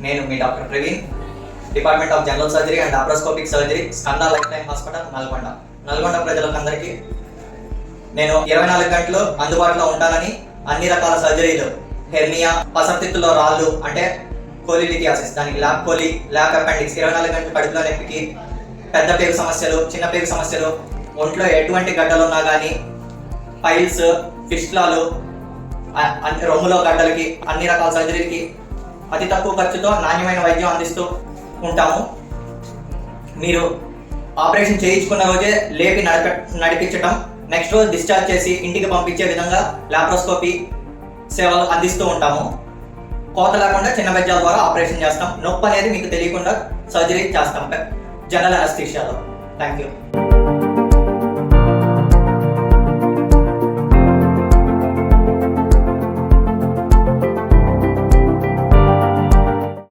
నేను మీ doctor Praveen, department of general surgery and laparoscopic surgery, Skanda life time hospital, Nalgonda ప్రజలకందరికీ నేను 24 గంటలు అందుబాటులో ఉంటానని, అన్ని రకాల సర్జరీలు, హెర్నియా, పసర్తిత్తులో రాళ్ళు అంటే కోలిలిథియాసిస్, దానికి ల్యాబ్ కోలి, ల్యాబ్ అపెండిక్స్, 24 గంటల కడుపులో నొప్పికి, పెద్ద పేగు సమస్యలు, చిన్న పేగు సమస్యలు, ఒంట్లో ఎటువంటి గడ్డలు ఉన్నా కానీ, పైల్స్, ఫిస్టులాలు, రొమ్ములో గడ్డలకి, అన్ని రకాల సర్జరీలకి అతి తక్కువ ఖర్చుతో నాణ్యమైన వైద్యం అందిస్తూ ఉంటాము. మీరు ఆపరేషన్ చేయించుకున్న రోజే లేపి నడిపించటం, నెక్స్ట్ రోజు డిశ్చార్జ్ చేసి ఇంటికి పంపించే విధంగా లాప్రోస్కోపీ సేవలు అందిస్తూ ఉంటాము. కోత లేకుండా చిన్న బెజ్జాల ద్వారా ఆపరేషన్ చేస్తాం. నొప్పి అనేది మీకు తెలియకుండా సర్జరీ చేస్తాం జనరల్ అనస్థీషియాలో. Thank you.